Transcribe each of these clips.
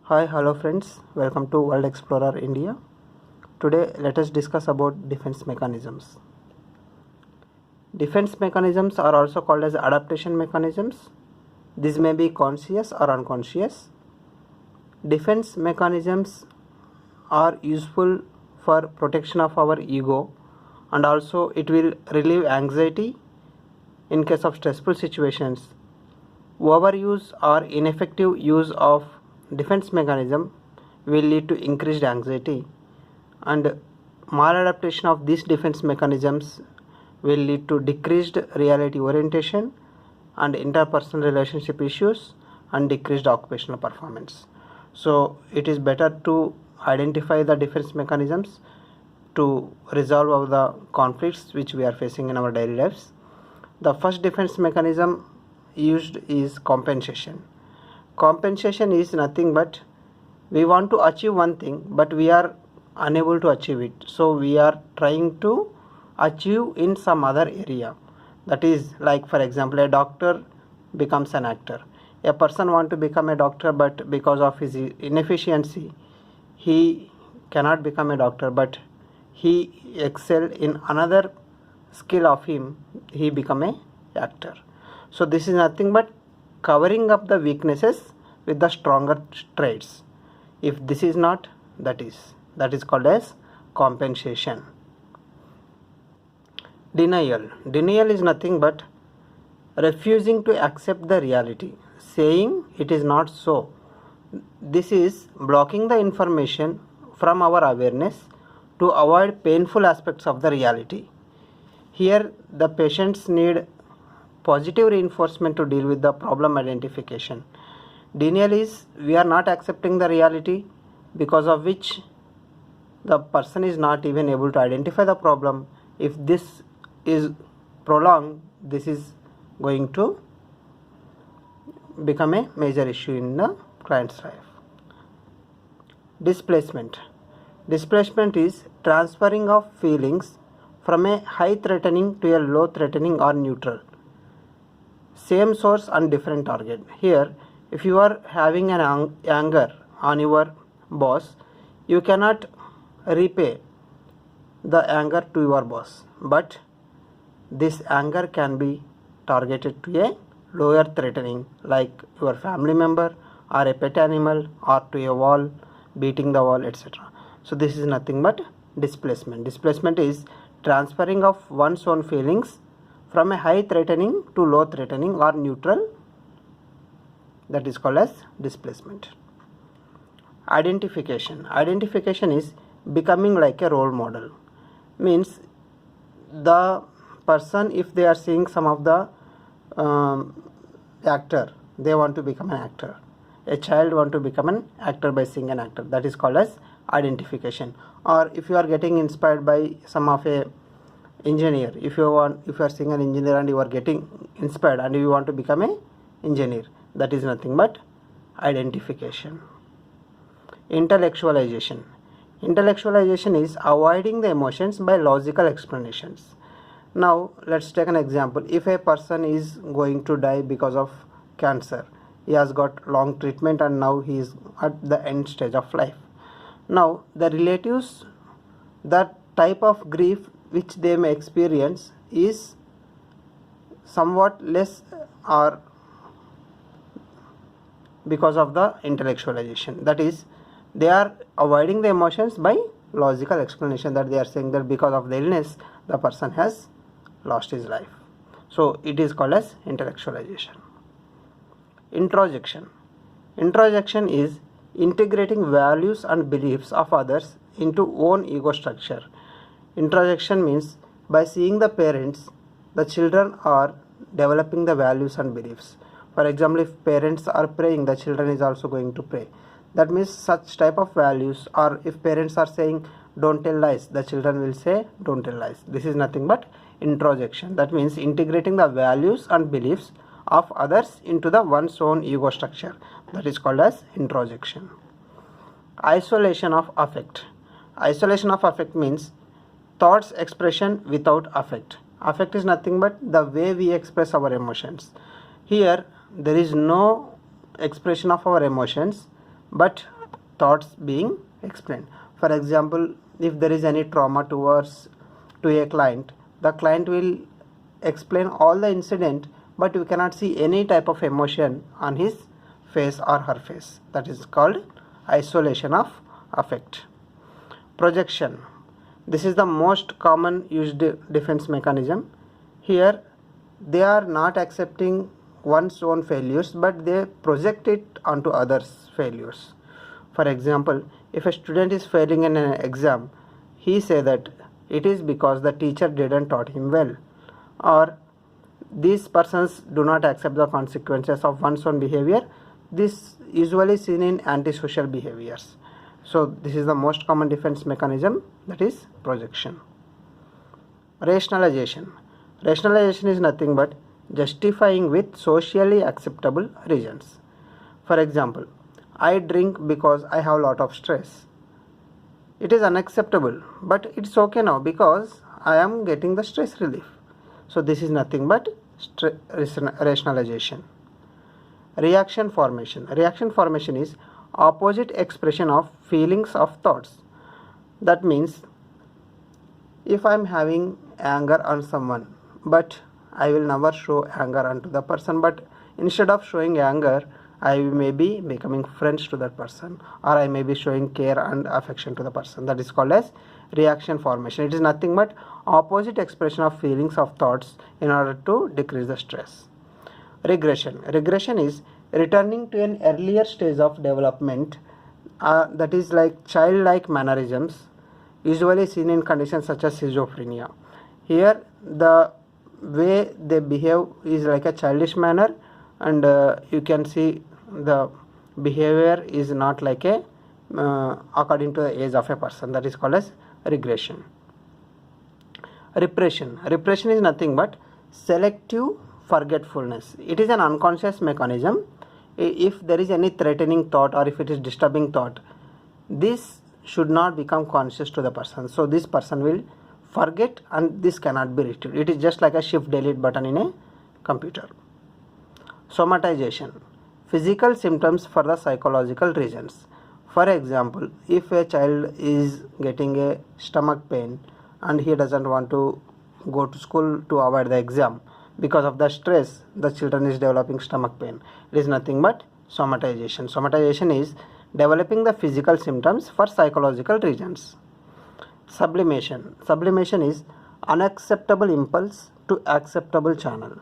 Hi, hello friends. Welcome to World Explorer India. Today, let us discuss about defense mechanisms. Defense mechanisms are also called as adaptation mechanisms. These may be conscious or unconscious. Defense mechanisms are useful for protection of our ego, and also it will relieve anxiety in case of stressful situations. Overuse or ineffective use of defense mechanism will lead to increased anxiety, and maladaptation of these defense mechanisms will lead to decreased reality orientation and interpersonal relationship issues and decreased occupational performance. So it is better to identify the defense mechanisms to resolve all the conflicts which we are facing in our daily lives. The first defense mechanism used is compensation. Compensation is nothing but we want to achieve one thing but we are unable to achieve it, so we are trying to achieve in some other area. That is, like for example, a doctor becomes an actor. A person want to become a doctor, but because of his inefficiency he cannot become a doctor, but he excel in another skill of him, he become a actor. So this is nothing but covering up the weaknesses with the stronger traits. If this is not, that is called as compensation. Denial is nothing but refusing to accept the reality, saying it is not so. This is blocking the information from our awareness to avoid painful aspects of the reality. Here the patients need positive reinforcement to deal with the problem identification. Denial is we are not accepting the reality, because of which the person is not even able to identify the problem. If this is prolonged, this is going to become a major issue in the client's life. Displacement is transferring of feelings from a high threatening to a low threatening or neutral. Same source and different target. Here, if you are having an anger on your boss, you cannot repay the anger to your boss, but this anger can be targeted to a lower threatening, like your family member or a pet animal or to a wall, beating the wall, etc. So this is nothing but displacement. Displacement is transferring of one's own feelings from a high threatening to low threatening or neutral. That is called as displacement. Identification is becoming like a role model. Means the person, if they are seeing some of the actor, they want to become an actor. A child want to become an actor by seeing an actor. That is called as identification. Or if you are getting inspired by some of a engineer, if you are seeing an engineer and you are getting inspired and you want to become a engineer, that is nothing but identification. Intellectualization is avoiding the emotions by logical explanations. Now let's take an example. If a person is going to die because of cancer, he has got long treatment and now he is at the end stage of life. Now the relatives, that type of grief which they may experience is somewhat less, or because of the intellectualization. That is, they are avoiding the emotions by logical explanation, that they are saying that because of the illness the person has lost his life. So it is called as intellectualization. Introjection is integrating values and beliefs of others into own ego structure. Introjection means by seeing the parents, the children are developing the values and beliefs. For example, if parents are praying, the children is also going to pray. That means such type of values. Or if parents are saying don't tell lies, the children will say don't tell lies. This is nothing but introjection. That means integrating the values and beliefs of others into the one's own ego structure. That is called as introjection. Isolation of affect means thoughts expression without affect. Affect is nothing but the way we express our emotions. Here there is no expression of our emotions, but thoughts being explained. For example, if there is any trauma to a client, the client will explain all the incident, but you cannot see any type of emotion on his face or her face. That is called isolation of affect. Projection. This is the most common used defense mechanism. Here they are not accepting one's own failures, but they project it onto others' failures. For example, if a student is failing in an exam, he say that it is because the teacher didn't taught him well, or these persons do not accept the consequences of one's own behavior. This usually seen in antisocial behaviors. So this is the most common defense mechanism, that is projection. Rationalization. Rationalization is nothing but justifying with socially acceptable reasons. For example, I drink because I have a lot of stress. It is unacceptable, but it's okay now because I am getting the stress relief. So this is nothing but rationalization. Reaction formation. Reaction formation is opposite expression of feelings of thoughts. That means if I am having anger on someone, but I will never show anger onto the person, but instead of showing anger, I may be becoming friends to that person, or I may be showing care and affection to the person. That is called as reaction formation. It is nothing but opposite expression of feelings of thoughts in order to decrease the stress. Regression. Regression is returning to an earlier stage of development, that is like childlike mannerisms, usually seen in conditions such as schizophrenia. Here the way they behave is like a childish manner, and you can see the behavior is not like a according to the age of a person. That is called as regression. Repression. Repression is nothing but selective forgetfulness. It is an unconscious mechanism. If there is any threatening thought or if it is disturbing thought, this should not become conscious to the person. So this person will forget, and this cannot be retrieved. It is just like a shift delete button in a computer. Somatization. Physical symptoms for the psychological reasons. For example, if a child is getting a stomach pain and he doesn't want to go to school to avoid the exam, because of the stress, the children is developing stomach pain. It is nothing but somatization. Somatization is developing the physical symptoms for psychological reasons. Sublimation. Sublimation is unacceptable impulse to acceptable channel.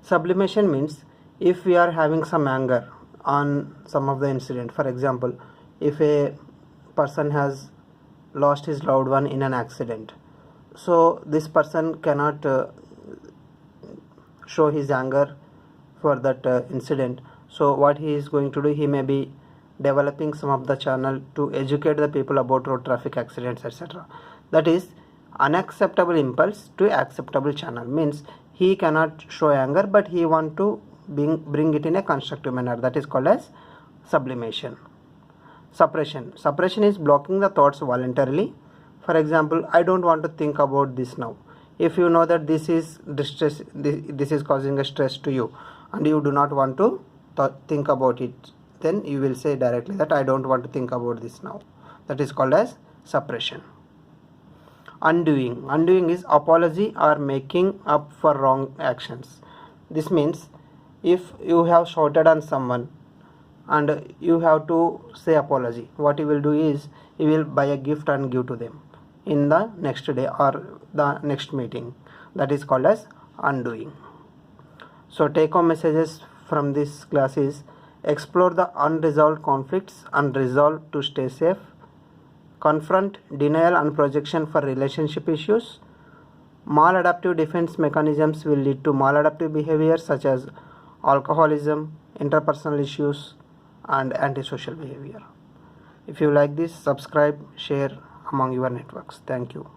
Sublimation means if we are having some anger on some of the incident. For example, if a person has lost his loved one in an accident, so this person cannot show his anger for that incident. So what he is going to do, he may be developing some of the channel to educate the people about road traffic accidents, etc. That is unacceptable impulse to acceptable channel, means he cannot show anger, but he want to bring it in a constructive manner. That is called as sublimation. Suppression. Suppression is blocking the thoughts voluntarily. For example, I don't want to think about this now. If you know that this is distress, this is causing a stress to you, and you do not want to think about it, then you will say directly that I don't want to think about this now. That is called as suppression. Undoing. Undoing is apology or making up for wrong actions. This means if you have shouted on someone and you have to say apology, what you will do is you will buy a gift and give to them in the next day or the next meeting. That is called as undoing. So take home messages from this class is: explore the unresolved conflicts and resolve to stay safe. Confront denial and projection for relationship issues. Maladaptive defense mechanisms will lead to maladaptive behaviors such as alcoholism, interpersonal issues, and antisocial behavior. If you like this, subscribe, share among your networks. Thank you.